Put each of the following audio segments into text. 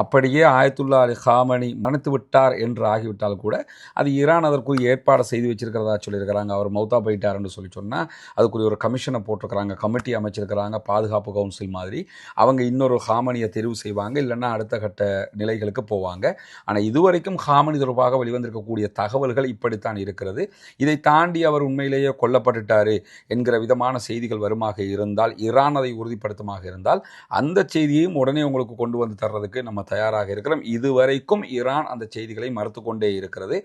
அப்படியே ஆயத்துல்லா அலி காமனி மரணித்து விட்டார் என்று ஆகிவிட்டால் கூட அது ஈரான் அதற்குரிய ஏற்பாடு செய்து வச்சிருக்கிறதா சொல்லியிருக்கிறாங்க. அவர் மௌத்தா போயிட்டார்னு சொல்லி சொன்னால் அதுக்குரிய ஒரு கமிஷனை போட்டிருக்கிறாங்க, கமிட்டி அமைச்சிருக்கிறாங்க, பாதுகாப்பு கவுன்சில் மாதிரி. அவங்க இன்னொரு ஹாமனியை தெரிவு செய்வாங்க, இல்லைன்னா அடுத்த கட்ட நிலைகளுக்கு போவாங்க. ஆனால் இதுவரைக்கும் ஹாமனி தொடர்பாக வெளிவந்திருக்கக்கூடிய தகவல்கள் இப்படித்தான் இருக்கிறது. இதை தாண்டி அவர் உண்மையிலேயே கொல்லப்பட்டுட்டாரு என்கிற விதமான செய்திகள் வருமாக இருந்தால், ஈரான் அதை உறுதிப்படுத்துமாக இருந்தால், அந்த செய்தியையும் உடனே உங்களுக்கு கொண்டு வந்து தர்றதுக்கு நம்ம தயாராக இருக்கிறோம். இதுவரைக்கும் ஈரான் அந்த செய்திகளை மறுத்து கொண்டே இருக்கிறது.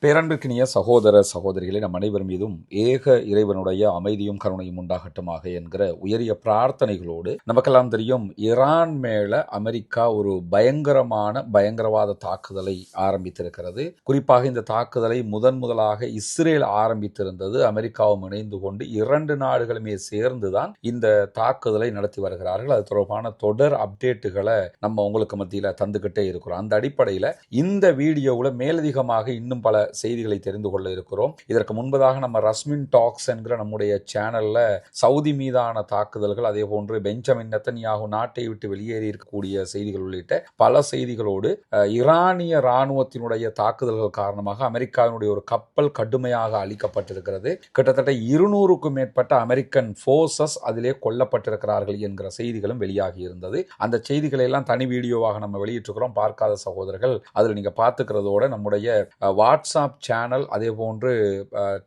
பேரன்பிற்கினிய சகோதர சகோதரிகளை நம் அனைவர் மீதும் ஏக இறைவனுடைய அமைதியும் கருணையும் உண்டாகட்டுமாக என்கிற உயரிய பிரார்த்தனைகளோடு, நமக்கெல்லாம் தெரியும் ஈரான் மேல அமெரிக்கா ஒரு பயங்கரவாத தாக்குதலை ஆரம்பித்திருக்கிறது. குறிப்பாக இந்த தாக்குதலை முதலாக இஸ்ரேல் ஆரம்பித்திருந்தது. அமெரிக்காவும் இணைந்து கொண்டு 2 நாடுகளுமே சேர்ந்துதான் இந்த தாக்குதலை நடத்தி வருகிறார்கள். அது தொடர்பான தொடர் அப்டேட்டுகளை நம்ம உங்களுக்கு மத்தியில் தந்துகிட்டே இருக்கிறோம். அந்த அடிப்படையில் இந்த வீடியோவில் மேலதிகமாக இன்னும் பல செய்திகளை தெரிந்து கொள்ள இருக்கிறோம். இதற்கு முன்பதாக நம்ம ரஸ்மின் டாக்ஸ் என்கிற நம்முடைய சேனல்ல சவுதி மீதான தாக்குதல்கள், அதே போன்று பெஞ்சமின் நெத்தன்யாகு நாட்டை விட்டு வெளியேறி இருக்கக்கூடிய செய்திகள் உள்ளிட்ட பல செய்திகளோடு ஈரானிய இராணுவத்தினுடைய தாக்குதல்கள் காரணமாக அமெரிக்காவினுடைய ஒரு கப்பல் கடுமையாக அழிக்கப்பட்டிருக்கிறது. கிட்டத்தட்ட 200க்கும் மேற்பட்ட அமெரிக்கன் போர்சஸ் அதிலே கொல்லப்பட்டிருக்கிறார்கள் என்கிற செய்திகளும் வெளியாகி இருந்தது. அந்த செய்திகளை எல்லாம் தனி வீடியோவாக நம்ம வெளியிட்டிருக்கிறோம். பார்க்காத சகோதரர்கள் அதில் நீங்க பார்த்துக்கிறதோட நம்முடைய வாட்ஸ்அப் சேனல், அதே போன்று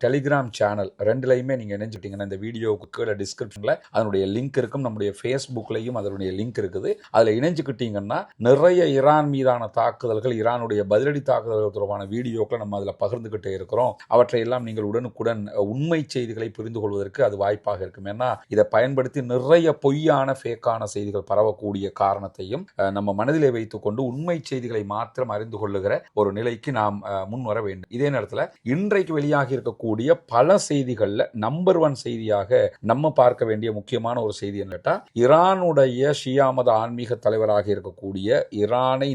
டெலிகிராம் சேனல் ரெண்டுலையுமே நீங்க இணைஞ்சிட்டீங்கன்னா இந்த வீடியோவுக்கு கீழே டிஸ்கிரிப்ஷன்ல அதனுடைய லிங்க் இருக்கும். நம்முடைய ஃபேஸ்புக்லையும் அதனுடைய லிங்க் இருக்குது. அதில் இணைஞ்சுக்கிட்டீங்கன்னா நிறைய ஈரான் மீதான தாக்குதல்கள், ஈரானுடைய பதிலடி தாக்குதல்கள் தொடர்பான வீடியோக்களை நம்ம அதில் பகிர்ந்துகிட்டே இருக்கிறோம். அவற்றையெல்லாம் நீங்கள் உடனுக்குடன் உண்மை செய்திகளை புரிந்து கொள்வதற்கு அது வாய்ப்பாக இருக்கும். ஏன்னா இதை பயன்படுத்தி நிறைய பொய்யான ஃபேக்கான செய்திகள் பரவக்கூடிய காரணத்தையும் நம்ம மனதிலே வைத்துக்கொண்டு உண்மை செய்திகளை மாத்திரம் அறிந்து கொள்ளுகிற ஒரு நிலைக்கு நாம் முன் வர வேண்டும். இதே நேரத்தில் இன்றைக்கு வெளியாகி இருக்கக்கூடிய பல செய்திகள்ல நம்பர் 1 செய்தியாக நம்ம பார்க்க வேண்டிய முக்கியமான ஒரு செய்தி என்னட்டா, ஈரானுடைய ஷியா மத ஆன்மீக தலைவராக இருக்கக்கூடிய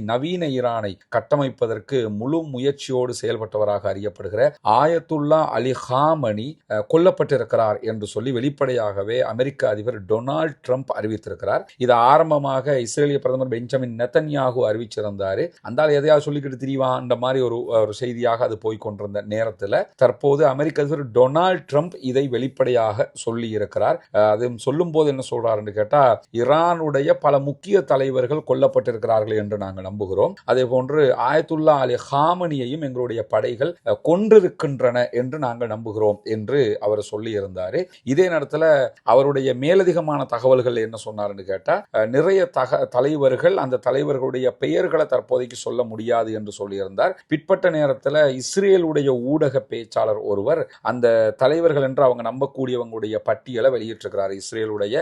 நவீன ஈரானை கட்டமைப்பதற்கு முழு முயற்சியோடு செயல்பட்டவராக அறியப்படுகிற ஆயத்துல்லா அலி காமனி கொல்லப்பட்டிருக்கிறார் என்று சொல்லி வெளிப்படையாகவே அமெரிக்க அதிபர் டொனால்ட் ட்ரம்ப் அறிவித்திருக்கிறார். இது ஆரம்பமாக இஸ்ரேலிய பிரதமர் பெஞ்சமின் நெத்தன்யாகு அறிவிச்சிருந்தாரு. அந்த எதையாவது சொல்லிக்கிட்டு திரிவான் அந்த மாதிரி ஒரு செய்தியாக அது போய்கொண்டிருந்த நேரத்தில் தற்போது அமெரிக்க அதிபர் டொனால்ட் ட்ரம்ப் இதை வெளிப்படையாக சொல்லி இருக்கிறார். அது சொல்லும் போது என்ன சொல்றாருன்னு கேட்டா, ஈரானுடைய பல முக்கிய தலைவர்கள் கொல்லப்பட்டிருக்கிறார்கள் என்று நாங்கள் நம்புகிறோம். அதே போன்று ஆயத்துல்லா அலி காமனியையும் எங்களுடைய படைகள் கொன்றிருக்கின்றன என்று நாங்கள் நம்புகிறோம் என்று அவர் சொல்லி இருந்தாரு. இதே நேரத்தில் அவருடைய மேலதிகமான தகவல்கள் என்ன சொன்னார்னு கேட்டா, நிறைய தலைவர்கள், அந்த தலைவர்களுடைய பெயர்களை தற்போதைக்கு சொல்ல முடியாது என்று சொல்லியிருந்தார். பிற்பட்ட நேரத்தில் இஸ்ரேலுடைய ஊடக பேச்சாளர் ஒருவர் அந்த தலைவர்கள் என்று அவங்க நம்பக்கூடியவங்களுடைய பட்டியலை வெளியிட்டிருக்கிறார். இஸ்ரேலுடைய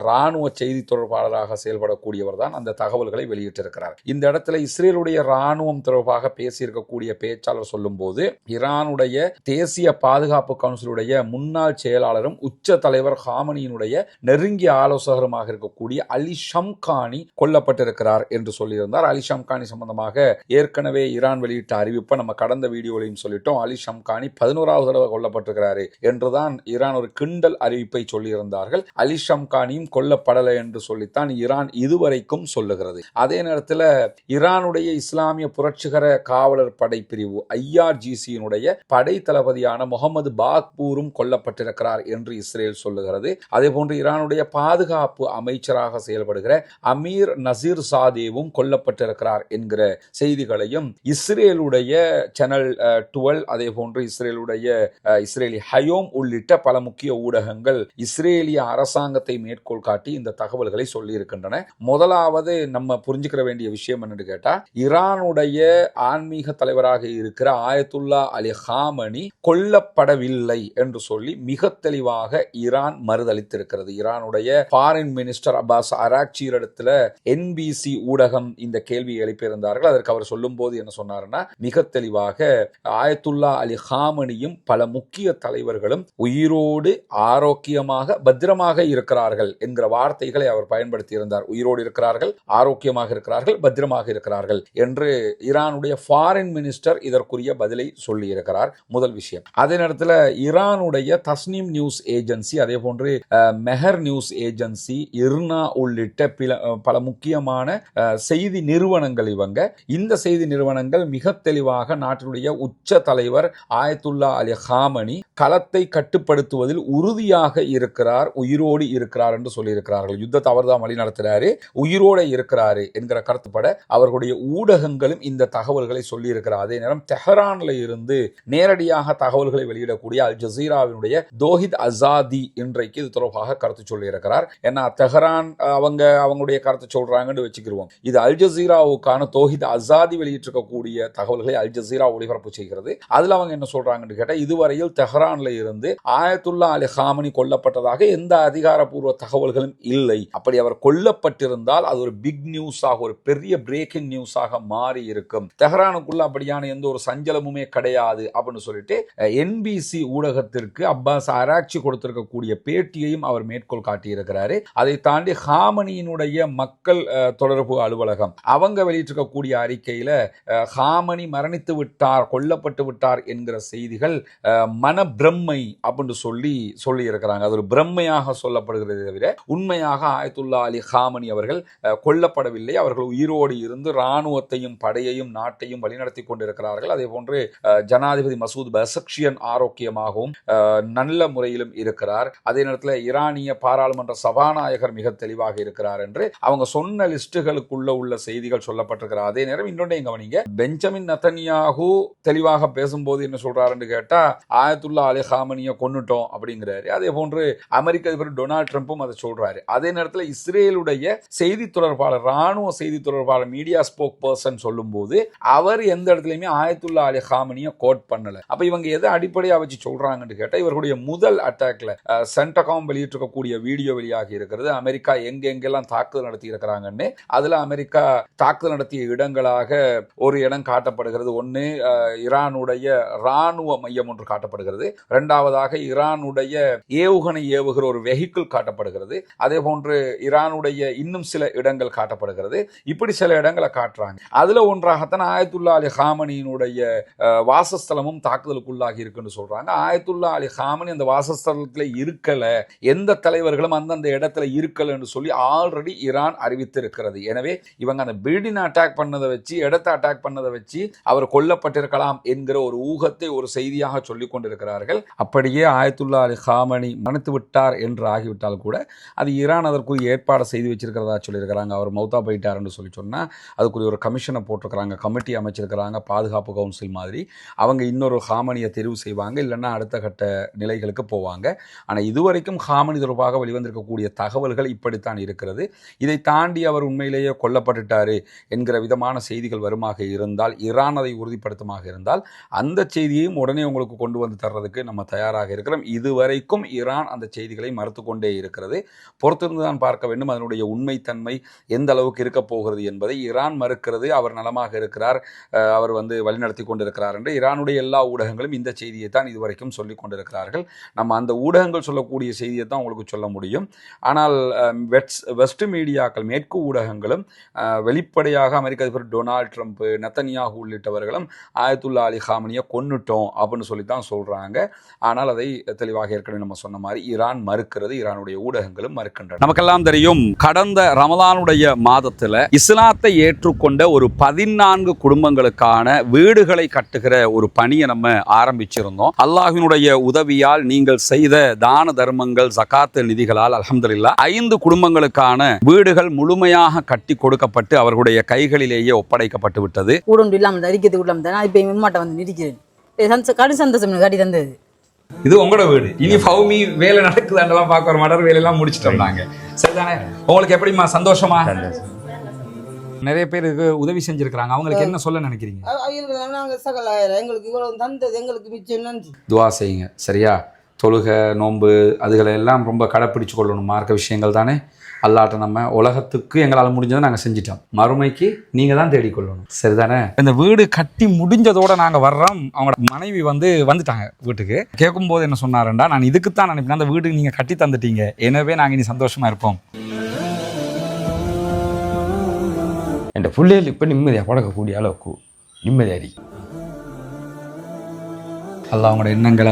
ராணுவ செய்தி தொடர்பாளராக செயல்படக்கூடியவர் தான் அந்த தகவல்களை வெளியிட்டிருக்கிறார். இந்த இடத்துல இஸ்ரேலுடைய ராணுவம் தொடர்பாக பேசியிருக்கக்கூடிய பேச்சாளர் சொல்லும் போது, ஈரானுடைய தேசிய பாதுகாப்பு கவுன்சிலுடைய முன்னாள் செயலாளரும் உச்ச தலைவர் காமனியினுடைய நெருங்கிய ஆலோசகருமாக இருக்கக்கூடிய அலி ஷம்கானி கொல்லப்பட்டிருக்கிறார் என்று சொல்லியிருந்தார். அலி ஷம்கானி சம்பந்தமாக ஏற்கனவே ஈரான் வெளியிட்ட அறிவிப்பை நம்ம கடந்த வீடியோலையும் சொல்லிட்டோம். அலி ஷம்கானி 11வது தடவை கொல்லப்பட்டிருக்கிறாரு என்றுதான் ஈரான் ஒரு கிண்டல் அறிவிப்பை சொல்லியிருந்தார்கள். அலி ஷம்கானியும் கொல்லப்படலை என்று சொல்லித்தான் ஈரான் இதுவரைக்கும் சொல்லுகிறது. அதே நேரத்தில் ஈரானுடைய இஸ்லாமிய புரட்சிகர காவலர் படை பிரிவு IRGC-யினுடைய படை தளபதியான முகமது பாக்பூரும் கொல்லப்பட்டிருக்கிறார் என்று இஸ்ரேல் சொல்லுகிறது. அதே போன்று ஈரானுடைய பாதுகாப்பு அமைச்சராக செயல்படுகிற அமீர் நசீர் சாதேவும் கொல்லப்பட்டிருக்கிறார் என்கிற செய்திகளையும் இஸ்ரேலுடைய சேனல் 12, அதே போன்று இஸ்ரேலி ஹயோம் உள்ளிட்ட பல முக்கிய ஊடகங்கள் இஸ்ரேலிய அரசாங்கத்தை மேற்கோள் காட்டி இந்த தகவல்களை சொல்லி இருக்கின்றன. முதலாவது நம்ம புரிஞ்சுக்கிற வேண்டிய விஷயம் என்னன்னு கேட்டா, ஈரானுடைய ஆன்மீக தலைவராக இருக்கிற ஆயத்துல்லா அலி காமனி கொல்லப்படவில்லை என்று சொல்லி மிக தெளிவாக ஈரான் மறுதளித்திருக்கிறது. ஈரானுடைய ஃபாரின் மினிஸ்டர் அப்பாஸ் அராக்சியிடத்துல NBC ஊடகம் இந்த கேள்வியை எழுப்பியிருந்தார்கள். அதற்கு அவர் சொல்லும் போது என்ன சொன்னார்னா, மிக தெளிவாக ஆயத்துல்லா அலி ஹாமனியும் பல முக்கிய தலைவர்களும் உயிரோடு ஆரோக்கியமாக பத்திரமாக இருக்கிறார்கள் என்கிற வார்த்தைகளை அவர் பயன்படுத்தி இருந்தார். உயிரோடு இருக்கிறார்கள், ஆரோக்கியமாக இருக்கிறார்கள், பத்திரமாக இருக்கிறார்கள் என்று ஈரானுடைய ஃபாரின் மினிஸ்டர் இதற்குரிய பதிலை சொல்லி இருக்கிறார். முதல் விஷயம். அதே நேரத்தில் ஈரானுடைய தஸ்னீம் நியூஸ் ஏஜென்சி, அதே போன்று மெஹர் நியூஸ் ஏஜென்சி, இர்னா உள்ளிட்ட பல முக்கியமான செய்தி நிறுவனங்கள் இந்த செய்தி நிறுவனங்கள் மிக தெளிவாக நாட்டினுடைய உச்ச தலைவர் ஆயத்துல்லா அலி ஹாமனி களத்தை கட்டுப்படுத்துவதில் உறுதியாக இருக்கிறார், உயிரோடு இருக்கிறார் என்று சொல்லியிருக்கிறார்கள். யுத்தத்தை அவர் தான் வழி நடத்துறாரு, உயிரோடு இருக்கிறாரு என்கிற கருத்துப்பட அவர்களுடைய ஊடகங்களும் இந்த தகவல்களை சொல்லி இருக்கிறார். அதே நேரம் தெஹரான்ல இருந்து நேரடியாக தகவல்களை வெளியிடக்கூடிய அல் ஜசீராவினுடைய தோஹித் அசாதி இன்றைக்கு இது தொடர்பாக கருத்து சொல்லி இருக்கிறார். ஏன்னா தெஹரான் அவங்களுடைய கருத்து சொல்றாங்கன்னு வச்சுக்கிருவோம். இது அல் ஜசீராவுக்கான தோஹித் அசாதி வெளியிட்டிருக்கக்கூடிய தகவல்களை அல் ஜசீரா ஒளிபரப்பு செய்கிறது. அதுல அவங்க என்ன சொல்றாங்கன்னு கேட்டா, இதுவரையில் தெஹரான்ல இருந்து ஆயத்துல்லா அலி ஹாமனி கொல்லப்பட்டதாக எந்த அதிகாரப்பூர்வ தகவல்களும் இல்லை. அப்படி அவர் கொல்லப்பட்டிருந்தால் அது ஒரு பிக் நியூஸாக, ஒரு பெரிய பிரேக்கிங் நியூஸாக மாறி இருக்கும். தெஹரானுக்குள்ள அப்படியான எந்த ஒரு சஞ்சலமுமே கிடையாது அப்படின்னு சொல்லிட்டு என்பிசி ஊடகத்திற்கு அப்பாஸ் அராக்சி கொடுத்திருக்கக்கூடிய பேட்டியையும் அவர் மேற்கோள் காட்டியிருக்கிறாரு. அதை தாண்டி ஹாமனியினுடைய மக்கள் தொடர்பு அலுவலகம் அவங்க வெளியிட்டிருக்கக்கூடிய அறிக்கையில ஹாமனி மரணித்து விட்டார், கொல்லப்பட்டு விட்டார் என்கிற செய்திகள் மனப்பிரம்மை அப்படின்னு சொல்லி இருக்கிறாங்க. அது ஒரு பிரம்மையாக சொல்லப்படுகிறது தவிர உண்மையாக ஆயத்துல்லா அலி ஹாமனி அவர்கள் கொல்லப்படவில்லை. அவர்கள் உயிரோடு இருந்து இராணுவத்தையும் படையையும் நாட்டையும் வழிநடத்தி கொண்டிருக்கிறார்கள். அதே போன்று ஜனாதிபதி மசூத் பெசக்ஷியன் ஆரோக்கியமாகவும் நல்ல முறையிலும் இருக்கிறார். அதே நேரத்தில் ஈரானிய பாராளுமன்ற சபாநாயகர் மிக தெளிவாக இருக்கிறார் என்று அவங்க சொன்ன லிஸ்டுகளுக்குள்ள உள்ள செய்திகள் சொல்லப்பட்டிருக்கிறார். அதே நேரம் இன்னொன்று கவனிங்க, பெஞ்சமின் நெதன்யாஹூ தெளிவாக பேசும்போது என்ன சொல்றாருன்னு கேட்டா, ஆயத்துல்லா அலி ஹாமனியை கொன்னுட்டோம் அப்படிங்கிறாரு. அதே போன்று அமெரிக்க அதிபர் டொனால்ட் ட்ரம்ப்பும் அதை சொல்றாரு. அதே நேரத்தில் இஸ்ரேலுடைய செய்தி தொடர்பாளர், ராணுவ செய்தி தொடர்பாளர், மீடியா ஸ்போக் பர்சன் சொல்லும் போது அவர் எந்த இடத்துலயுமே ஆயத்துல்லா அலி ஹாமனியை கோட் பண்ணல. அப்ப இவங்க எதை அடிப்படையா வச்சு சொல்றாங்கன்னு கேட்டா, இவர்களுடைய முதல் அட்டாக்ல சென்டகாம் வெளியிட்டிருக்கக்கூடிய வீடியோ வெளியாகி இருக்கிறது. அமெரிக்கா எங்கெங்கெல்லாம் தாக்குதல் நடத்தி இருக்கிறாங்கன்னு. அதுல அமெரிக்கா தாக்குதல் நடத்திய இடங்களாக ஒரு இடம் காட்டப்படுகிறது. ஒன்று ஈரானுடைய ராணுவ மையம் ஒன்று காட்டப்படுகிறது. இரண்டாவதாக ஈரானுடைய ஏவுகணை ஏவுகிற ஒரு வெஹிக்கிள் காட்டப்படுகிறது. அதே போன்று ஈரானுடைய இன்னும் சில இடங்கள் காட்டப்படுகிறது. இப்படி சில இடங்களை காட்டுறாங்க. அதுல ஒன்றாகத்தான் ஆயத்துல்லா அலி ஹாமனியினுடைய வாசஸ்தலமும் தாக்குதலுக்குள்ளாகி இருக்குன்னு சொல்றாங்க. ஆயத்துல்லா அலி ஹாமனி அந்த வாசஸ்தலத்தில் இருக்கல, எந்த தலைவர்களும் அந்தந்த இடத்துல இருக்கல என்று சொல்லி ஆல்ரெடி ஈரான் அறிவித்திருக்கிறது. எனவே இவங்க அந்த பில்டிங் அட்டாக் பண்ணதை வச்சு, இடத்தை அட்டாக் பண்ணதை வச்சு அவர் கொல்லப்பட்டிருக்கலாம் என்கிற ஒரு ஊகத்தை ஒரு செய்தியாக சொல்லிக் கொண்டிருக்கிறார்கள். அப்படியே ஆயத்துல்லா அலி ஹாமனி மரணித்து விட்டார் என்று ஆகிவிட்டால் கூட அது ஈரான் அதற்குரிய ஏற்பாடு செய்து வச்சிருக்கிறதா சொல்லியிருக்கிறாங்க. அவர் மௌத்தா போயிட்டார் என்று சொன்னா அதுக்குரிய ஒரு கமிஷனை போட்டிருக்கிறாங்க, கமிட்டி அமைச்சிருக்கிறாங்க, பாதுகாப்பு கவுன்சில் மாதிரி. அவங்க இன்னொரு ஹாமனியை தெரிவு செய்வாங்க, இல்லைன்னா அடுத்த கட்ட நிலைகளுக்கு போவாங்க. ஆனால் இதுவரைக்கும் ஹாமனி தொடர்பாக வெளிவந்திருக்கக்கூடிய தகவல்கள் இப்படித்தான் இருக்கிறது. இதை தாண்டி அவர் உண்மையிலேயே கொல்லப்பட்டுட்டாரு என்கிற விதமான செய்திகள் வருமாக இருந்தால், ஈரான் அதை உறுதிப்படுத்தமாக இருந்தால், அந்த செய்தியையும் உடனே உங்களுக்கு கொண்டு வந்து தர்றதுக்கு நம்ம தயாராக இருக்கிறோம். இதுவரைக்கும் ஈரான் அந்த செய்திகளை மறுத்து கொண்டே இருக்கிறது. பொறுத்திருந்துதான் பார்க்க வேண்டும் அதனுடைய உண்மைத்தன்மை எந்த அளவுக்கு இருக்க போகிறது என்பதை. ஈரான் மறுக்கிறது, அவர் நலமாக இருக்கிறார், அவர் வழிநடத்தி கொண்டிருக்கிறார் என்று ஈரானுடைய எல்லா ஊடகங்களும் இந்த செய்தியை தான் இதுவரைக்கும் சொல்லிக் கொண்டிருக்கிறார்கள். நம்ம அந்த ஊடகங்கள் சொல்லக்கூடிய செய்தியை தான் உங்களுக்கு சொல்ல முடியும். ஆனால் வெஸ்ட் மீடியாக்கள், மேற்கு ஊடகங்களும் வெளிப்படையாக அமெரிக்க அதிபர் டொனால்ட் ட்ரம்ப், நெதன்யாஹூ உள்ளிட்டவர்களும் ஆயத்துல்லா அலி ஹாமனியை கொன்னுட்டோம் அப்படின்னு சொல்லி தான் சொல்றாங்க. ஆனால் அதை தெளிவாக ஏற்கனவே நம்ம சொன்ன மாதிரி ஈரான் மறுக்கிறது, ஈரானுடைய ஊடகங்களும் மறுக்கின்றன. நமக்கெல்லாம் தெரியும், கடந்த ரமலானுடைய மாதத்துல இஸ்லாத்தை ஏற்றுக்கொண்ட ஒரு 14 குடும்பங்களுக்கான வீடுகளை கட்டுகிற ஒரு பணியை நம்ம ஆரம்பிச்சிருந்தோம். அல்லாஹ்வினுடைய உதவியால் நீங்கள் செய்த தான தர்மங்கள், ஜகாத் நிதிகளால் அல்ஹம்துலில்லாஹ் 5 குடும்பங்களுக்கான வீடுகள் முழுமையாக கட்டி கொடுக்கப்பட்டு அவர்களுடைய கைகளிலேயே ஒப்படைக்கப்பட்டு விட்டது. இது உங்களோட வீடு, இனி பௌமி வேலை நடக்குதாண்டெல்லாம் பார்க்க வர மாட்டார், வேலையெல்லாம் முடிச்சிட்டோம் நாங்க. சரிதானே? உங்களுக்கு எப்படிமா? சந்தோஷமா? நிறைய பேருக்கு உதவி செஞ்சிருக்காங்க, அவங்களுக்கு என்ன சொல்ல நினைக்கிறீங்க? துவா செய்யுங்க, சரியா? தொழுகை, நோன்பு அதுகளை எல்லாம் ரொம்ப கடைப்பிடிச்சு கொள்ளணும், மார்க்க விஷயங்கள் தானே. அல்லாட்ட நம்ம உலகத்துக்கு எங்களால் முடிஞ்சதை நாங்கள் செஞ்சிட்டோம், மறுமைக்கு நீங்கள் தான் தேடிக்கொள்ளணும். சரிதானே? இந்த வீடு கட்டி முடிஞ்சதோட நாங்கள் வர்றோம். அவங்களோட மனைவி வந்துட்டாங்க வீட்டுக்கு. கேட்கும்போது என்ன சொன்னாருண்டா, நான் இதுக்குத்தான் நினைப்பேன், அந்த வீடு நீங்கள் கட்டி தந்துட்டீங்க, எனவே நாங்கள் இனி சந்தோஷமாக இருப்போம். என் பிள்ளைகள் இப்போ நிம்மதியாக பழக்கக்கூடிய அளவுக்கு நிம்மதியாரி அல்லாஹ் அவங்களோட எண்ணங்களை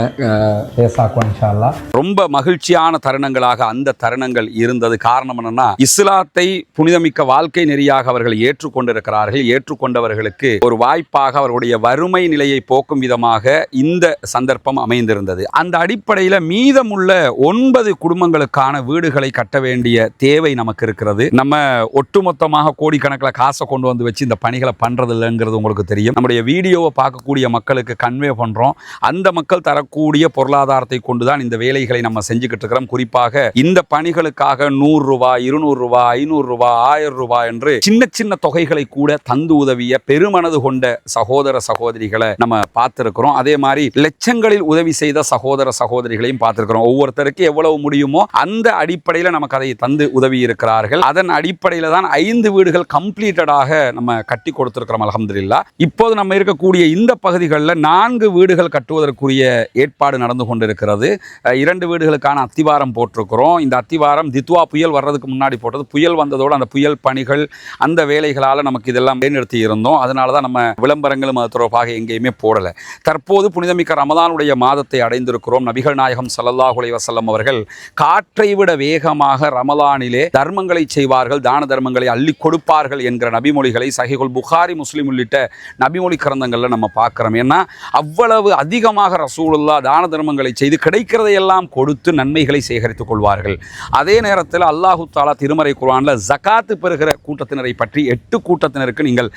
பேசாக்குவான் இன்ஷா அல்லாஹ். ரொம்ப மகிழ்ச்சியான தருணங்களாக அந்த தருணங்கள் இருந்தது. காரணம் என்னன்னா, இஸ்லாத்தை புனிதமிக்க வாழ்க்கை நெறியாக அவர்கள் ஏற்றுக்கொண்டிருக்கிறார்கள். ஏற்றுக்கொண்டவர்களுக்கு ஒரு வாய்ப்பாக அவர்களுடைய வறுமை நிலையை போக்கும் விதமாக இந்த சந்தர்ப்பம் அமைந்திருந்தது. அந்த அடிப்படையில் மீதமுள்ள 9 குடும்பங்களுக்கான வீடுகளை கட்ட வேண்டிய தேவை நமக்கு இருக்கிறது. நம்ம ஒட்டுமொத்தமாக கோடிக்கணக்கில் காசை கொண்டு வந்து வச்சு இந்த பணிகளை பண்றது இல்லைங்கிறது உங்களுக்கு தெரியும். நம்முடைய வீடியோவை பார்க்கக்கூடிய மக்களுக்கு கன்வே பண்றோம். அந்த மக்கள் தரக்கூடிய பொருளாதாரத்தை கொண்டுதான் இந்த வேலைகளை நம்ம செஞ்சுக்கிட்டு இருக்கிறோம். குறிப்பாக இந்த பணிகளுக்காக 100 ரூபாய், 200 ரூபாய், 500 ரூபாய், 1000 ரூபாய் என்று சின்ன சின்ன தொகைகளை கூட தந்து உதவிய பெருமனது கொண்ட சகோதர சகோதரிகளை நம்ம பார்த்திருக்கிறோம். அதே மாதிரி லட்சங்களில் உதவி செய்த சகோதர சகோதரிகளையும் பார்த்திருக்கிறோம். ஒவ்வொருத்தருக்கு எவ்வளவு முடியுமோ அந்த அடிப்படையில் நமக்கு அதை தந்து உதவி இருக்கிறார்கள். அதன் அடிப்படையில் தான் 5 வீடுகள் கம்ப்ளீட்டடாக நம்ம கட்டி கொடுத்திருக்கிறோம் அல்ஹம்துலில்லாஹ். இப்போது நம்ம இருக்கக்கூடிய இந்த பகுதிகளில் 4 வீடுகள் கட்டுவதற்குரிய ஏற்பாடு நடந்து கொண்டிருக்கிறது. 2 வீடுகளுக்கான அத்திவாரம் போட்டிருக்கிறோம். இந்த அத்திவாரம் தித்வா புயல் வர்றதுக்கு முன்னாடி போட்டது. புயல் வந்ததோடு அந்த புயல் பணிகள் அந்த வேலைகளால் நமக்கு இதெல்லாம் நிறுத்தி இருந்தோம். அதனால தான் நம்ம விளம்பரங்களும் அது தொடர்பாக எங்கேயுமே போடலை. தற்போது புனிதமிக்க ரமதானுடைய மாதத்தை அடைந்திருக்கிறோம். நபிகள் நாயகம் ஸல்லல்லாஹு அலைஹி வஸல்லம் அவர்கள் காற்றை விட வேகமாக ரமலானிலே தர்மங்களை செய்வார்கள், தான தர்மங்களை அள்ளி கொடுப்பார்கள் என்கிற நபிமொழிகளை சஹீஹுல் புகாரி, முஸ்லிம் உள்ளிட்ட நபிமொழி கிரந்தங்களில் நம்ம பார்க்கிறோம். ஏன்னா அவ்வளவு அதிகமாக ரசூலுல்லாஹ் தான தர்மங்களை செய்து கிடைக்கிறதையெல்லாம் கொடுத்து நன்மைகளை சேகரித்துக் கொள்வார்கள். அதே நேரத்தில் அல்லாஹு தஆலா திருமறை குர்ஆனில் ஜகாத்து பெறுகிற கூட்டத்தினரை பற்றி 8 கூட்டத்தினருக்கு நீங்கள்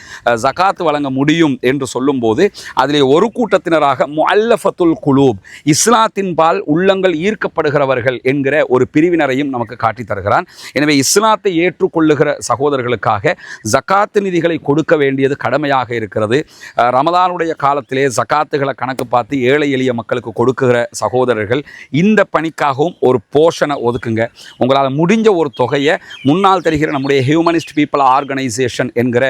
ஜகாத்து வழங்க முடியும் என்று சொல்லும்போது அதிலே ஒரு கூட்டத்தினராக முஅல்லஃபத்துல் குலூப், இஸ்லாத்தின் பால் உள்ளங்கள் ஈர்க்கப்படுகிறவர்கள் என்கிற ஒரு பிரிவினரையும் நமக்கு காட்டி தருகிறான். எனவே இஸ்லாத்தை ஏற்றுக்கொள்ளுகிற சகோதரர்களுக்காக ஜகாத்து நிதிகளை கொடுக்க வேண்டியது கடமையாக இருக்கிறது. ரமதானுடைய காலத்திலே ஜகாத்துகளை கணக்கு பார்த்து ஏழை எளிய மக்களுக்கு கொடுக்குகிற சகோதரர்கள் இந்த பணிக்காகவும் ஒரு போர்ஷனை ஒதுக்குங்க. உங்களால் முடிஞ்ச ஒரு தொகையை முன்னால் தெரிகிற நம்முடைய ஹியூமனிஸ்ட் பீப்புள் ஆர்கனைசேஷன் என்கிற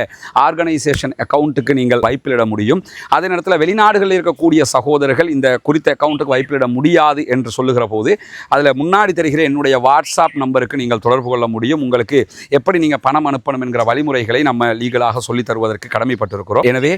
ஆர்கனைசேஷன் அக்கௌண்ட்டுக்கு நீங்கள் வைப்பிலிட முடியும். அதே நேரத்தில் வெளிநாடுகளில் இருக்கக்கூடிய சகோதரர்கள் இந்த குறித்த அக்கௌண்ட்டுக்கு வைப்பிலிட முடியாது என்று சொல்லுகிற போது அதில் முன்னாடி தெரிகிற என்னுடைய வாட்ஸ்அப் நம்பருக்கு நீங்கள் தொடர்பு கொள்ள முடியும். உங்களுக்கு எப்படி நீங்கள் பணம் அனுப்பணும் என்கிற வழிமுறைகளை நம்ம லீகலாக சொல்லித் தருவதற்கு கடமைப்பட்டிருக்கிறோம். எனவே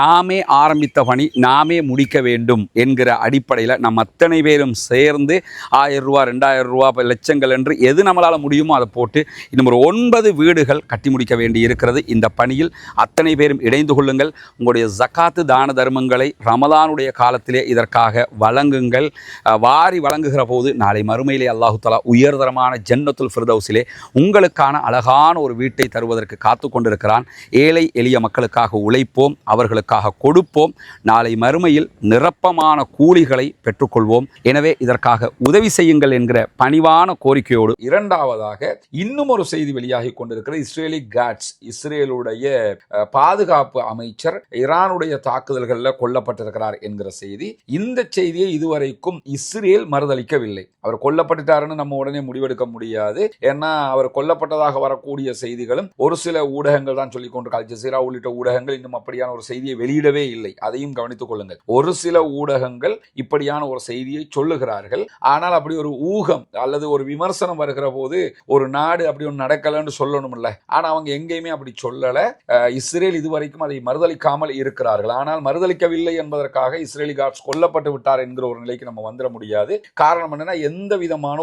நாமே ஆரம்பித்த பணி நாமே முடிக்க வேண்டும் என்கிற அடிப்படையில் நம்ம அத்தனை பேரும் சேர்ந்து 1000 ரூபா, 2000 ரூபா, லட்சங்கள் என்று எது நம்மளால் முடியுமோ அதை போட்டு இன்னும் ஒரு 9 வீடுகள் கட்டி முடிக்க வேண்டி இருக்கிறது. இந்த பணியில் அத்தனை பேரும் இணைந்து கொள்ளுங்கள். உங்களுடைய ஜகாத்து தான தர்மங்களை ரமதானுடைய காலத்திலே இதற்காக வழங்குங்கள். வாரி வழங்குகிற போது நாளை மறுமையிலே அல்லாஹு தஆலா உயர்தரமான ஜன்னத்துல் ஃபிர்தௌஸிலே உங்களுக்கான அழகான ஒரு வீட்டை தருவதற்கு காத்து கொண்டிருக்கிறான். ஏழை எளிய மக்களுக்காக உழைப்போம், அவர்களுக்காக கொடுப்போம். நாளை மறுமையில் நிரப்பமான கூலிகளை பெற்றுக்கொள்வோம். எனவே இதற்காக உதவி செய்யுங்கள் என்கிற பணிவான கோரிக்கையோடு இரண்டாவதாக இன்னும் ஒரு செய்தி வெளியாகி கொண்டிருக்கிற இஸ்ரேலி காட்ஸ், இஸ்ரேலுடைய பாதுகாப்பு அமைச்சர் ஈரானுடைய தாக்குதல்களில் கொல்லப்பட்டிருக்கிறார் என்கிற செய்தி. இந்த செய்தியை இதுவரைக்கும் இஸ்ரேல் மறுதளிக்கவில்லை. அவர் கொல்லப்பட்டுட்டாருன்னு நம்ம உடனே முடிவெடுக்க முடியாது. ஏன்னா அவர் கொல்லப்பட்டதாக வரக்கூடிய செய்திகளும் ஒரு சில ஊடகங்கள் தான் சொல்லிக் கொண்டு, அல் ஜஸீரா உள்ளிட்ட ஊடகங்கள் இன்னும் அப்படியான ஒரு செய்தியை வெளியிடவே இல்லை. அதையும் கவனித்துக் கொள்ளுங்கள். ஒரு சில ஊடகங்கள் இப்படியான ஒரு செய்தியை சொல்லுகிறார்கள். ஆனால் அப்படி ஒரு ஊகம் அல்லது ஒரு விமர்சனம் வருகிற போது ஒரு நாடு அப்படி ஒன்று நடக்கலன்னு சொல்லணும்ல. ஆனா அவங்க எங்கேயுமே அப்படி சொல்லல. இஸ்ரேல் இதுவரைக்கும் அதை மறுதளிக்காமல் இருக்கிறார்கள். ஆனால் மறுதளிக்கவில்லை என்பதற்காக இஸ்ரேலி காட்ஸ் கொல்லப்பட்டு விட்டார் என்கிற ஒரு நிலைக்கு நம்ம வந்துட முடியாது. காரணம் என்னன்னா, எந்த விதமான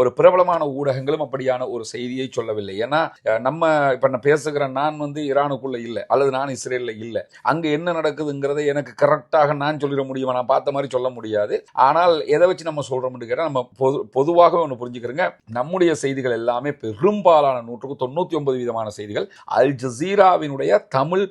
ஒரு பிரபலமான ஊடகங்களும் அப்படியான ஒரு செய்தியை சொல்லவில்லை. ஏன்னா நம்ம இப்ப நான் பேசுகிற நான் ஈரானுக்குள்ள இல்லை அல்லது நான் இஸ்ரேல்ல இல்லை. அங்க என்ன நடக்குதுங்கிறதை எனக்கு கரெக்டாக நான் சொல்லிட முடியுமா? நான் பார்த்த மாதிரி சொல்ல முடியாது. ஆனால் எதை வச்சு நம்ம சொல்றோம்னு கேட்டால், நம்ம பொதுவாக ஒன்று புரிஞ்சுக்கிறோங்க. நம்முடைய செய்திகள் எல்லாமே பெரும்பாலான 99% செய்திகள் அல் ஜஸீராவினுடைய தமிழ்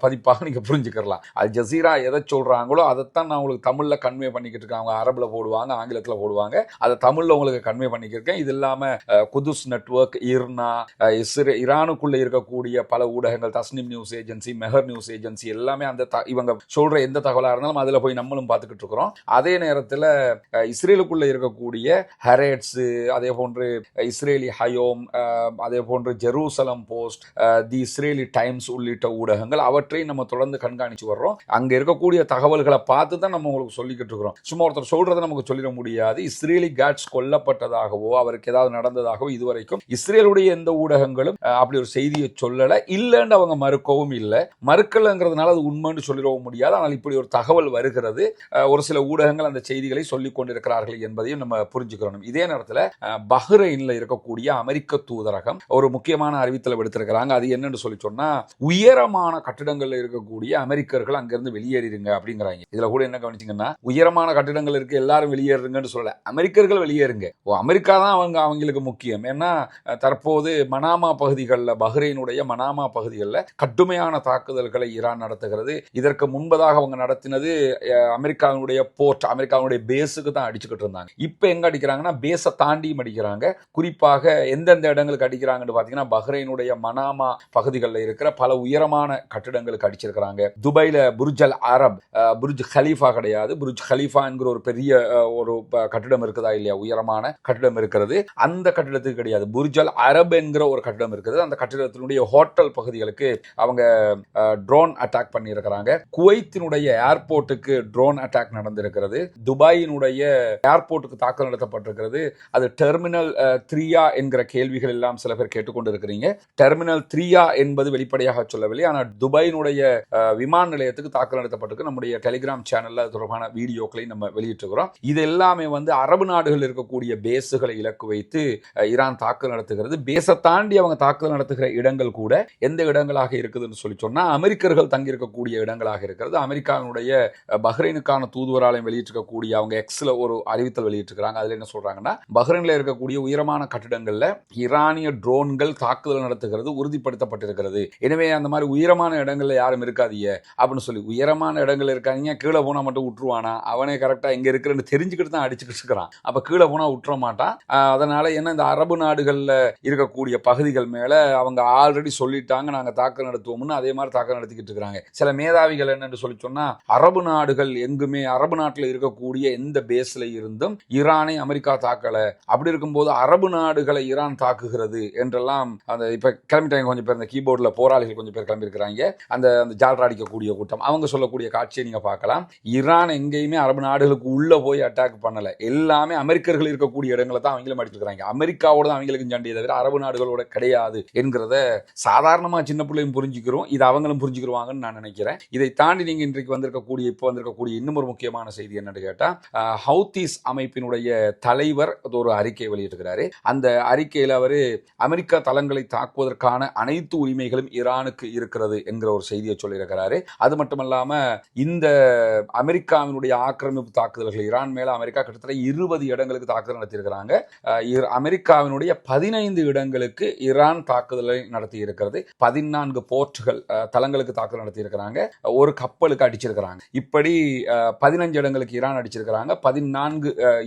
பதிப்பாக நீங்க புரிஞ்சுக்கலாம். அல் ஜஸீரா எதை சொல்றாங்களோ அதைத்தான் நான் உங்களுக்கு தமிழ்ல கன்வே பண்ணிக்கிட்டு இருக்கேன். அவங்க அரபுல போடுவாங்க, ஆங்கிலத்துல போடுவாங்க, அதை தமிழ்ல உங்களுக்கு கன்வே பண்ணிக்கிருக்கேன். இது இல்லாம குதுஸ் நெட்வொர்க், இர்னா, ஈரானுக்குள்ள இருக்கக்கூடிய பல ஊடகங்கள், Tasnim news agency, Mehr news agency எல்லாமே அந்த இவங்க சொல்ற எந்த தகவலா இருந்தாலும் அதுல போய் நம்மளும் பார்த்துக்கிட்டு இருக்கிறோம். அதே நேரத்தில் இஸ்ரேலுக்குள்ள இருக்கக்கூடிய ஹரேட்ஸ், அதே போன்று இஸ்ரேலி ஹயோம், அதே போன்று ஜெருசலம் போஸ்ட், தி இஸ்ரேலி டைம்ஸ் உள்ளிட்ட ஊடகங்கள் அவற்றை நம்ம தொடர்ந்து கண்காணிச்சு வர்றோம். அங்க இருக்கக்கூடிய தகவல்களை பார்த்து தான் நம்ம உங்களுக்கு சொல்லிக்கிட்டு இருக்கிறோம். சும்மா ஒருத்தர் சொல்றதை நமக்கு சொல்லிட முடியாது. இஸ்ரேலி காட்ஸ் கொல்லப்பட்டதாகவோ அவருக்கு ஏதாவது நடந்ததாகவோ இதுவரைக்கும் இஸ்ரேலுடைய எந்த ஊடகங்களும் அப்படி ஒரு செய்தியை சொல்லல. இல்லைன்னு அவங்க மறுக்கவும் இல்லை. மறுக்கலங்கிறதுனால அது உண்மைன்னு சொல்லிடவும் முடியாது. ஆனால் இப்படி ஒரு தகவல் வருகிறது. ஒரு சில ஊடகங்கள் அந்த செய்திகளை சொல்லிக் கொண்டிருக்கிறார்கள் என்பதையும் நம்ம புரிஞ்சுக்கிறோம். இதே நேரத்தில் பஹ்ரைன்ல இருக்கக்கூடிய அமெரிக்க தூதரகம் ஒரு முக்கியமான அறிவித்தலை விடுத்திருக்கிறாங்க. அது என்னன்னு சொல்லி சொன்னா, உயரமான கட்டிடங்கள்ல இருக்கக்கூடிய அமெரிக்கர்கள் அங்கிருந்து வெளியேறிடுங்க அப்படிங்கிறாங்க. இதுல கூட என்ன கவனிச்சீங்கன்னா, உயரமான கட்டிடங்கள் இருக்கு எல்லாரும் வெளியேறுங்கன்னு சொல்லல, அமெரிக்கர்கள் வெளியேறுங்க. அமெரிக்கா தான் அவங்களுக்கு முக்கியம். ஏன்னா தற்போது மனாமா பகுதிகளில், பஹ்ரைனுடைய மனாமா பகுதிகளில் கடுமையான தாக்குதல்களை ஈரான் நடத்துகிறது. இதற்கு முன்பதாக அவங்க நடத்தினது அமெரிக்காவுடைய போர்ட், அமெரிக்காவுடைய பேஸுக்கு தான் அடிச்சுக்கிட்டு இருந்தாங்க. இப்போ எங்க அடிக்கிறாங்கன்னா பேஸை தாண்டியும் அடிக்கிறாங்க. குறிப்பாக எந்தெந்த இடங்களுக்கு அடிக்கிறாங்கன்னு பார்த்தீங்கன்னா, பஹ்ரைனுடைய மனாமா பகுதிகளில் இருக்கிற பல உயரமான கட்டிடங்களுக்கு அடிச்சிருக்கிறாங்க. துபாயில புர்ஜ் அல் அரப், புர்ஜ் கலீஃபா கிடையாது, புர்ஜ் கலீஃபா என்கிற ஒரு பெரிய ஒரு கட்டிடம் இருக்குதா இல்லையா, உயரமான கட்டிடம் இருக்கிறது. அந்த கட்டிடத்துக்கு கிடையாது, புர்ஜ் அல் அரப் என்கிற ஒரு கட்டிடம் இருக்குது. அந்த கட்டிடத்தினுடைய ஹோட்டல் பகுதிகளுக்கு அவங்க ட்ரோன் அட்டாக் பண்ணி இருக்கிறாங்க. குவைத்தினுடைய ஏர்போர்ட்டுக்கு ட்ரோன் அட்டாக் நடந்திருக்கிறது. துபாயினுடைய ஏர்போர்ட்டுக்கு தாக்குதல் நடத்தப்பட்டிருக்கிறது. அது டெர்மினல் 3 என்கிற கேள்விகள் எல்லாம் சில பேர் கேட்டுக்கொண்டு இருக்கிறீங்க. டெர்மினல் 3 என்பது வெளிப்படையாக சொல்லவில்லை. ஆனால் துபாயினுடைய விமான நிலையத்துக்கு தாக்குதல் நடத்தப்பட்டிருக்கு. நம்முடைய டெலிகிராம் சேனல்ல தொடர்பான வீடியோக்களை நம்ம வெளியிட்டிருக்கிறோம். இது எல்லாமே அரபு நாடுகள் இருக்கக்கூடிய பேஸுகளை இலக்கு வைத்து ஈரான் தாக்குதல் நடத்துகிறது. பேஸை தாண்டி அவங்க தாக்குதல் நடத்துகிற இடங்கள் கூட எந்த இடங்களாக இருக்குதுன்னு சொல்லி சொன்னா, அமெரிக்கர்கள் தங்கி இருக்கக்கூடிய இடங்களாக இருக்கிறது. அமெரிக்காவுடைய பஹ்ரைனுக்கான தூதுவராலயம் வெளியிட்டிருக்கக்கூடிய அவங்க எக்ஸ்ல ஒரு அறிவித்தல் வெளியிட்டிருக்கிறாங்க. அதுல என்ன சொல்றாங்கன்னா, பஹ்ரைன்ல இருக்கக்கூடிய உயரமான கட்டிடங்கள்ல ஈரானிய ட்ரோன்கள் தாக்குதல் நடத்துகிறது உறுதிப்படுத்தப்பட்டிருக்கிறது. எனவே அந்த மாதிரி உயரமான இடங்கள்ல யாரும் இருக்காதீங்க அப்படின்னு சொல்லி, உயரமான இடங்கள் இருக்காதீங்க, கீழே போனா மட்டும் விட்டுருவானா, அவனே கரெக்டா எங்க இருக்குன்னு தெரிஞ்சுக்கிட்டு தான் அடிச்சுக்கிட்டு இருக்கிறான். அப்ப கீழே போனா விட்டுற மாட்டான். அதனால என்ன, இந்த அரபு நாடுகள்ல இருக்கக்கூடிய பகுதிகள் மேல அவங்க ஆல்ரெடி சொல்லிட்டாங்க நாங்க தாக்குதல் நடத்துவோம்னு, அதே மாதிரி தாக்குதல் நடத்திக்கிட்டு இருக்காங்க. சில மேதாவிகள் என்னன்னு சொல்லி சொன்னா, அரபு நாடுகள் எங்குமே, அரபு நாட்டில் இருக்கக்கூடிய எந்த பேஸ்ல இருந்தும் ஈரானை அமெரிக்கா தாக்கல, அப்படி இருக்கும்போது அரபு நாடுகளை ஈரான் தாக்குகிறது என்றெல்லாம் அந்த இப்ப கிளம்பிட்டாங்க கொஞ்சம் பேர், இந்த கீபோர்டில் போராளிகள் கொஞ்சம் பேர் கிளம்பியிருக்கிறாங்க. அந்த ஜால்ரா அடிக்கக்கூடிய கூட்டம், அவங்க சொல்லக்கூடிய காட்சியை நீங்க பார்க்கலாம். ஈரான் எங்கேயுமே அரபு நாடுகளுக்கு உள்ள போய் அட்டாக் பண்ணல, எல்லாமே அமெரிக்கர்கள் இருக்கக்கூடிய இடங்களை தான் அவங்களும் அடிச்சிருக்காங்க. அமெரிக்காவோட தான் அவங்களுக்கு சண்டையை தவிர அரபு நாடுகளோட கிடையாது என்கிறத சாதாரணமா சின்ன பிள்ளையும் புரிஞ்சுக்கிறோம், இது அவங்களும் புரிஞ்சுக்கிடுவாங்கன்னு நான் நினைக்கிறேன். இதை தாண்டி நீங்க இன்றைக்கு வந்திருக்கக்கூடிய இன்னும் ஒரு முக்கியமான செய்தி என்னன்னு கேட்டா, ஹவுதீஸ் அமைப்பினுடைய தலைவர் ஒரு அறிக்கை வெளியிட்டிருக்கிறாரு. அந்த அறிக்கையில் அவரு அமெரிக்கா தளங்களை தாக்குவதற்கான அனைத்து உரிமைகளும் ஈரானுக்கு இருக்கிறது என்கிற ஒரு செய்தியை சொல்லியிருக்கிறாரு. அது மட்டுமல்லாம இந்த அமெரிக்காவினுடைய ஆக்கிரமிப்பு தாக்குதல்கள், ஈரான் மேல அமெரிக்கா கிட்டத்தட்ட 20 இடங்களுக்கு தாக்குதல் நடத்தியிருக்கிறாங்க. அமெரிக்காவினுடைய 15 இடங்களுக்கு ஈரான் தாக்குதலை நடத்தி இருக்கிறது. 14 போர்ட்டுகள், தளங்களுக்கு தாக்குதல் நடத்தி இருக்கிறாங்க. ஒரு கப்பலுக்கு அடிச்சிருக்கிறாங்க. இப்படி 15 இடங்களுக்கு ஈரான் அடிச்சிருக்கிறாங்க.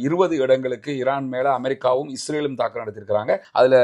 20 இடங்களுக்கு ஈரான் மேல அமெரிக்காவும் இஸ்ரேலும் தாக்குதல் நடத்தியிருக்கிறாங்க. அதுல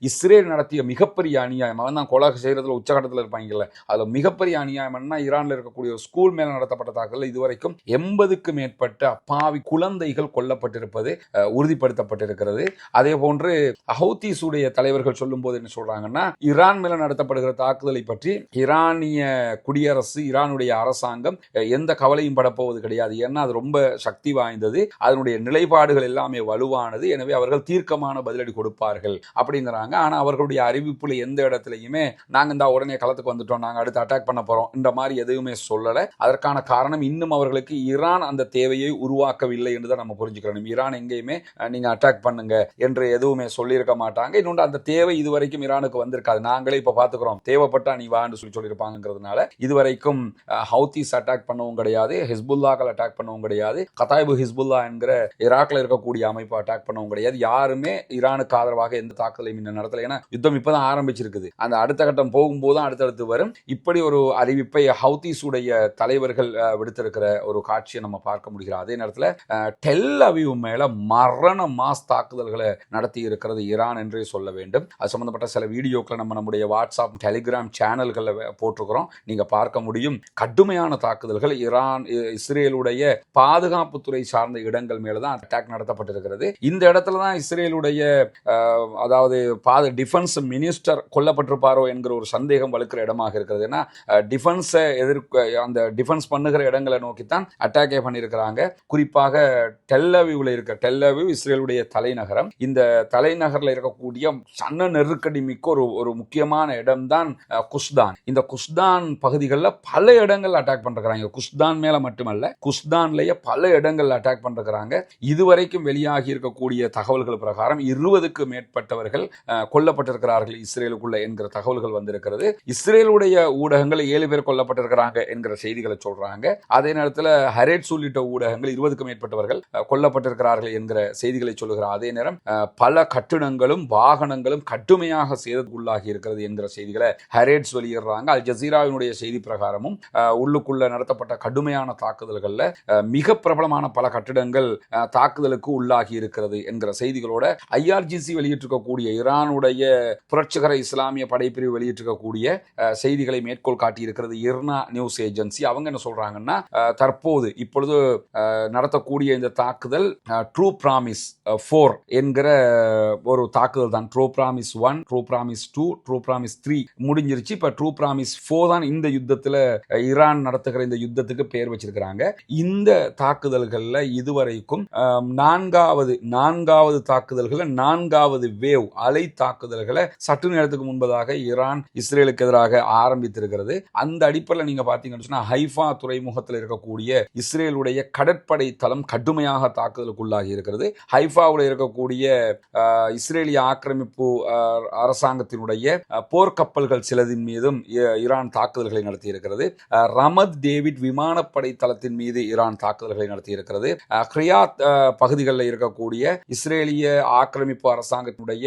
இஸ்ரேல் நடத்திய மிகப்பெரிய அநியாயம், அவன் தான் கொலை செய்யறதுல உச்சகட்டத்தில் இருப்பாங்கல்ல, அதுல மிகப்பெரிய அநியாயம் என்ன, ஈரான்ல இருக்கக்கூடிய ஸ்கூல் மேல நடத்தப்பட்ட தாக்குதல் இதுவரைக்கும் 80க்கு மேற்பட்ட அப்பாவி குழந்தைகள் கொல்லப்பட்டிருப்பது உறுதிப்படுத்தப்பட்டிருக்கிறது. அதே போன்று ஹவுதீஸுடைய தலைவர்கள் சொல்லும் போது என்ன சொல்றாங்கன்னா, ஈரான் மேல நடத்தப்படுகிற தாக்குதலை பற்றி ஈரானிய குடியரசு, ஈரானுடைய அரசாங்கம் எந்த கவலையும் படப்போவது கிடையாது. ஏன்னா அது ரொம்ப சக்தி வாய்ந்தது, அதனுடைய நிலைப்பாடுகள் எல்லாமே வலுவானது, எனவே அவர்கள் தீர்க்கமான பதிலடி கொடுப்பார்கள் அப்படிங்கிறாங்க. ஆனா அவர்களுடைய அறிவிப்புல எந்த இடத்துலையுமே நாங்க இந்த உடனே களத்துக்கு வந்துட்டோம், நாங்க அடுத்து அட்டாக் பண்ண போறோம், இந்த மாதிரி எதுவுமே சொல்லல. அதற்கான காரணம் இன்னும் அவர்களுக்கு ஈரான் அந்த தேவையை உருவாக்கவில்லை என்று தான் நம்ம புரிஞ்சுக்கிறோம். ஈரான் எங்கேயுமே நீங்க அட்டாக் பண்ணுங்க என்று எதுவுமே சொல்லியிருக்க மாட்டாங்க. இன்னொன்று, அந்த தேவை இதுவரைக்கும் ஈரானுக்கு வந்திருக்காது. நாங்களே இப்ப பாத்துக்கிறோம், தேவைப்பட்டா நீ வான்னு சொல்லியிருப்பாங்கிறதுனால இதுவரைக்கும் ஹவுதீஸ் அட்டாக் பண்ணவும் கிடையாது, ஹிஸ்புல்லாக்கள் அட்டாக் பண்ணவும் கிடையாது, கதாயிபு ஹிஸ்புல்லா என்கிற ஈராக்ல இருக்கக்கூடிய அமைப்பு அட்டாக் பண்ணவும் கிடையாது. யாருமே ஈரானுக்கு ஆதரவாக எந்த தாக்குதலையும் இன்னும் நடத்தல. ஏன்னா யுத்தம் இப்பதான் ஆரம்பிச்சிருக்குது, அந்த அடுத்த கட்டம் போகும்போது அடுத்தடுத்து வரும். இப்படி ஒரு அறிவிப்பை ஹவுதீஸுடைய தலைவர்கள் விடுத்திருக்கிற ஒரு காட்சியை நம்ம பார்க்க முடிகிறது. அதே நேரத்தில் டெல் அவீவ் மேல மரண மாஸ் தாக்குதல்களை நடத்தி இருக்கிறது ஈரான் என்றே சொல்ல வேண்டும். அது சம்பந்தப்பட்ட சில வீடியோக்களை நம்முடைய வாட்ஸ்அப், டெலிகிராம் சேனல்களில் போட்டிருக்கிறோம், நீங்க பார்க்க முடியும். கடுமையான தாக்குதல்கள் இஸ்ரேலுடைய பாதுகாப்புத்துறை சார்ந்த இடங்கள் மேலதான் அட்டாக் நடத்தப்பட்டிருக்கிறது. இந்த இடத்துல தான் இஸ்ரேலுடைய அதாவது டிஃபென்ஸ் மினிஸ்டர் கொல்லப்பட்டிருப்பாரோ என்கிற ஒரு சந்தேகம் வலுக்கிற இடமாக இருக்கிறது. ஏன்னா டிஃபென்ஸை அந்த டிஃபென்ஸ் பண்ணுகிற இடங்களை நோக்கித்தான் அட்டாக்கே பண்ணியிருக்கிறாங்க. குறிப்பாக டெல்லவிவ்ல இருக்க டெல்லவிவ் இஸ்ரேலுடைய தலைநகரம். இந்த தலைநகரில் இருக்கக்கூடிய சன்ன நெருக்கடி மிக்க ஒரு முக்கியமான இடம் தான் குஸ்தான். இந்த குஸ்தான் பகுதிகளில் பல இடங்கள் அட்டாக் பண்றாங்க. குஸ்தான் மேல மட்டுமல்ல, குஸ்தான்லயே பல இடங்கள் அட்டாக் பண்றாங்க. இதுவரைக்கும் வெளியாகி இருக்கக்கூடிய தகவல்கள் பிரகாரம் 20க்கு மேற்பட்டவர்கள் கொல்லப்பட்டிருக்கிறார்கள் இஸ்ரேலுக்குள்ள என்கிற தகவல்கள் வந்திருக்கிறது. இஸ்ரேலுடைய ஊடகங்கள் 7 பேர் கொல்லப்பட்டிருக்கிறாங்க என்கிற செய்திகளை சொல்றாங்க. அதே நேரத்தில் ஹரேட்ஸ் உள்ளிட்ட ஊடகங்கள் 20க்கு மேற்பட்டவர்கள் கொல்லப்பட்டிருக்கிறார்கள் என்கிற செய்திகளை சொல்லுகிறார். அதே நேரம் பல கட்டிடங்களும் வாகனங்களும் கடுமையாக சேதத்துக்குள்ளாகி இருக்கிறது என்கிற செய்திகளை ஹரேட்ஸ் வெளியிடுறாங்க. அல் ஜசீராவினுடைய செய்தி பிரகாரமும் உள்ளுக்குள்ள நடத்தப்பட்ட கடுமையான தாக்குதல்கள்ல மிக பிரபலமான பல கட்டிடங்கள் தாக்குதலுக்கு உள்ளாகி இருக்கிறது என்கிற செய்திகளோட ஐஆர்ஜிசி வெளியிட்டிருக்கக்கூடிய ஈரானுடைய புரட்சிகர இஸ்லாமிய படைப்பிரிவு வெளியிட்டிருக்கக்கூடிய செய்திகளை மேற்கோள் காட்டியிருக்கிறது இர்னா நியூஸ் ஏஜென்சி. அவங்க என்ன சொல்றாங்கன்னா, தற்போது இப்பொழுது நடத்தக்கூடிய இந்த தாக்குதல் ட்ரூ பிராமிஸ் 4 என்கிற ஒரு தாக்குதல் தான். True promise 1, true promise 2, true promise 3 முடிஞ்சிருச்சு. இப்ப ட்ரூ பிராமிஸ் 4 தான் இந்த யுத்தத்துல ஈரான் நடத்துகிற இந்த யுத்தத்துக்கு பெயர் வச்சிருக்கிறாங்க. இந்த தாக்குதல்கள்ல இதுவரைக்கும் நான்காவது தாக்குதல்கள், 4வது வேவ் அலை தாக்குதல்களை சற்று நேரத்துக்கு முன்பதாக ஈரான் இஸ்ரேலுக்கு எதிராக ஆரம்பித்திருக்கிறது. அந்த அடிப்படையில் நீங்க பாத்தீங்கன்னு சொன்னா ஹைஃபா துறைமுகத்தில் இருக்கக்கூடிய இஸ்ரேலுடைய கடற்படை தளம் கடுமையாக தாக்குதலுக்குள்ளாகி இருக்கிறது. ஹைஃபாவில் இருக்கக்கூடிய இஸ்ரேலிய ஆக்கிரமிப்பு அரசாங்கத்தினுடைய போர்க்கப்பல்கள் சிலதின் மீதும் ஈரான் தாக்குதல்களை நடத்தி இருக்கிறது. ரமத் டேவிட் விமானப்படை தளத்தின் மீது ஈரான் தாக்குதல்களை நடத்தி இருக்கிறது. கிரியாத் பகுதிகளில் இருக்கக்கூடிய இஸ்ரேலிய ஆக்கிரமிப்பு அரசாங்கத்தினுடைய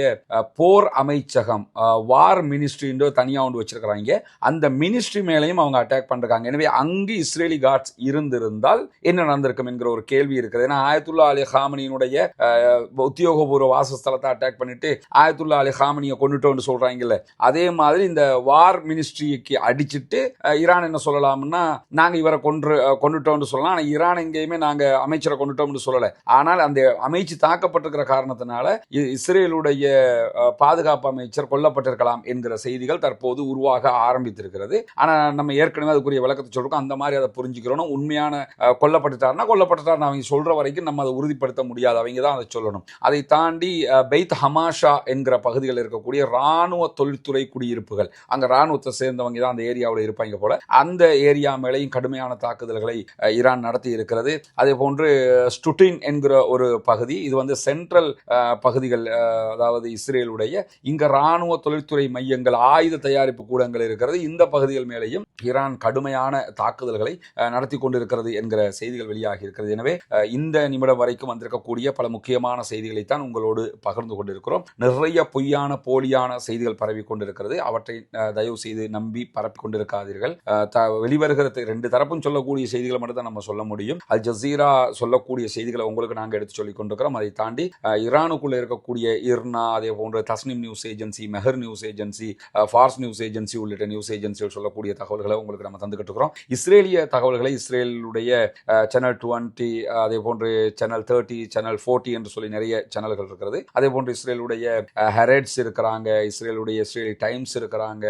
போர் அமைச்சகம், வார் மினிஸ்ட்ரி தனியா ஒன்று வச்சிருக்கிறாங்க. அந்த மினிஸ்ட்ரி மேலையும் அவங்க அட்டாக் பண்றாங்க. எனவே அங்கு இஸ்ரேலி கார்ட்ஸ் இருந்திருந்தால் என்ன நடந்திருக்கும் என்கிற ஒரு கேள்வி இருக்கிறது. ஏன்னா ஆயத்துல்லா அலி காமனியினுடைய உத்தியோகபூர்வ வாசஸ்தலத்தை அட்டாக் பண்ணிட்டு ஆயத்துல்லா அலி காமனியை கொண்டுட்டோம்னு சொல்றாங்கல்ல, அதே மாதிரி இந்த வார் மினிஸ்ட்ரிக்கு அடிச்சுட்டு ஈரான் என்ன சொல்லலாம்னா, நாங்க இவரை கொண்டுட்டோம்னு சொல்லலாம். ஆனா ஈரான் எங்கேயுமே நாங்க அமைச்சரை கொண்டுட்டோம்னு சொல்லல. ஆனால் அந்த அமைச்சு தாக்கப்பட்டிருக்கிற காரணத்தினால இஸ்ரேலுடைய பாதுகாப்பு அமைச்சர் கொல்லப்பட்டிருக்கலாம் என்கிற செய்திகள் தற்போது உருவாக ஆரம்பித்திருக்கிறது. ஆனா நம்ம ஏற்கனவே அதுக்குரிய விளக்கத்தை சொல்றோம். அந்த மாதிரி அதை புரிஞ்சுக்கிறோம். உண்மையான கொல்லப்பட்டுட்டாருன்னா அவங்க சொல்ற வரைக்கும் நம்ம அதை உறுதிப்படுத்த முடியாது. அவங்க தான் அதை சொல்லணும். அதை தாண்டி பெய்த் ஹமாஷா என்கிற பகுதிகளில் இருக்கக்கூடிய ராணுவ தொழில்துறை குடியிருப்புகள், அங்க ராணுவத்தை சேர்ந்தவங்க தான் அந்த ஏரியாவில் இருப்பாங்க போல, அந்த ஏரியா மேலையும் கடுமையான தாக்குதல்களை ஈரான் நடத்தி இருக்கிறது. அதே போன்று ஸ்டுட்டின் என்கிற ஒரு பகுதி, இது சென்ட்ரல் பகுதிகள், அதாவது இஸ்ரேலுடைய இங்க ராணுவ தொழில்துறை மையங்கள், ஆயுத தயாரிப்பு கூடங்கள் இருக்கிறது. இந்த பகுதிகள் மேலேயும் ஈரான் கடுமையான தாக்குதல்களை நடத்தி கொண்டிருக்கிறது என்கிற செய்திகள் வெளியாகி இருக்கிறது. எனவே இந்த நிமிடம் வரைக்கும் வந்திருக்கக்கூடிய பல முக்கியமான செய்திகளைத்தான் உங்களோடு பகிர்ந்து கொண்டிருக்கிறோம். நிறைய பொய்யான போலியான செய்திகள் பரவி கொண்டிருக்கிறது. அவற்றை தயவு செய்து நம்பி பரப்பி கொண்டிருக்காதீர்கள். வெளிவருகிற 2 தரப்பும் சொல்லக்கூடிய செய்திகளை மட்டும் தான் நம்ம சொல்ல முடியும். அல் ஜசீரா சொல்லக்கூடிய செய்திகளை உங்களுக்கு நாங்கள் எடுத்து சொல்லிக் கொண்டிருக்கிறோம். அதை தாண்டி ஈரானுக்குள்ள இருக்கக்கூடிய இர்னா, அதே போன்ற Tasnim news agency, Mehr news agency, Fars news agency உள்ளிட்ட நியூஸ் ஏஜென்சிகள் சொல்லக்கூடிய தகவல்களை உங்களுக்கு நம்ம தந்துகிட்டு இருக்கிறோம். இஸ்ரேலிய தகவல்களை இஸ்ரேலுடைய சேனல் 20, அதே போன்று சேனல் 30, சேனல் 40 என்று சொல்லி நிறைய சேனல்கள் இருக்கிறது. அதே போன்று இஸ்ரேலுடைய ஹெரட்ஸ் இருக்கிறாங்க, இஸ்ரேலி டைம்ஸ் இருக்கிறாங்க,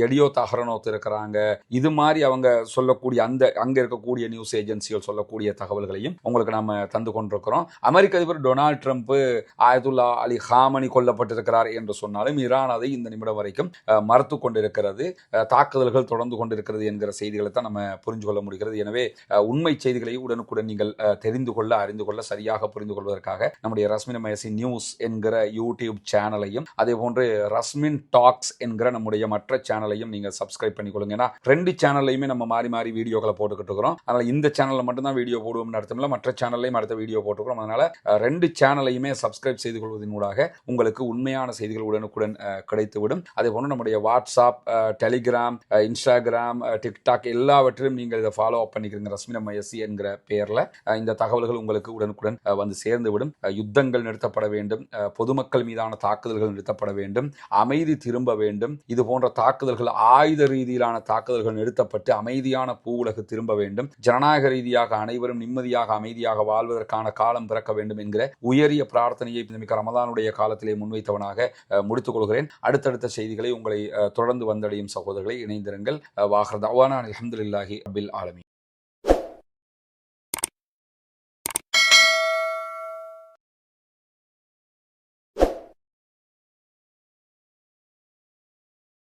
எடியோ தஹரனோத் இருக்கிறாங்க. இது மாதிரி அவங்க சொல்லக்கூடிய அங்க இருக்கக்கூடிய நியூஸ் ஏஜென்சிகள் சொல்லக்கூடிய தகவல்களையும் உங்களுக்கு நாம தந்து கொண்டிருக்கிறோம். அமெரிக்க அதிபர் டொனால்ட் ட்ரம்ப் ஆயத்துல்லா அலி காமனி கொல்லப்பட்டிருக்கிறார் என்று சொன்னாலும் ஈரான் அதை இந்த நிமிடம் வரைக்கும் மறுத்து கொண்டிருக்கிறது. தாக்குதல்கள் தொடர்ந்து கொண்டிருக்கிறது என்கிற செய்திகளை தான் நம்ம புரிந்து கொள்ள முடிகிறது. எனவே உண்மை செய்திகளை உடனுக்குடன் நீங்கள் தெரிந்து கொள்ள, அறிந்து கொள்ள, சரியாக புரிந்து கொள்வதற்காக நம்முடைய ரஸ்மின் மயசி நியூஸ் என்கிற யூடியூப் சேனலையும், அதே போன்று ரஸ்மின் டாக்ஸ் என்கிற நம்முடைய மற்ற சேனலையும் நீங்க சப்ஸ்கிரைப் பண்ணிக்கொள்ளுங்க. ஏன்னா 2 சேனல்லையுமே நம்ம மாறி மாறி வீடியோக்களை போட்டுக்கிட்டு இருக்கிறோம். அதனால இந்த சேனல்ல மட்டும்தான் வீடியோ போடுவோம்னு அர்த்தமில்லை, மற்ற சேனல்லையும் அடுத்த வீடியோ போட்டுக்கிறோம். அதனால 2 சேனலையுமே சப்ஸ்கிரைப் செய்து கொள்வதனூடாக உங்களுக்கு உண்மையான செய்திகள் உடனுக்குடன் கிடைத்துவிடும். அதே போன்று நம்முடைய வாட்ஸ்அப், டெலிகிராம், இன்ஸ்டாகிராம், டிக்டாக் எல்லாவற்றிலும் நீங்கள் இதை ஃபாலோ அப் பண்ணிக்கிறீங்க. ரஸ்மின் மயசி என்கிற பெயர்ல இந்த தகவல்கள் உங்களுக்கு உடனுக்குடன் வந்து சேர்ந்துவிடும். யுத்தங்கள் நிறுத்தப்பட வேண்டும், பொதுமக்கள் மீதான தாக்குதல்கள் நிறுத்தப்பட வேண்டும், அமைதி திரும்ப வேண்டும். இது போன்ற தாக்குதல்கள், ஆயுத ரீதியிலான தாக்குதல்கள் நிறுத்தப்பட்டு அமைதியான பூவுலகு திரும்ப வேண்டும், ஜனநாயக ரீதியாக அனைவரும் நிம்மதியாக அமைதியாக வாழ்வதற்கான காலம் பிறக்க வேண்டும் என்கிற உயரிய பிரார்த்தனையை மிக்க ரமதானுடைய காலத்திலே முன்வைத்தவனாக முடித்துக் கொள்கிறேன். அடுத்தடுத்த செய்திகளை உங்களை தொடர்ந்து வந்தடையும் சகோதரர்களை இணைந்திருங்கள். வாஹர் தஅவானா அல்ஹம்துலில்லாஹி ரப்பில் ஆலமீன்.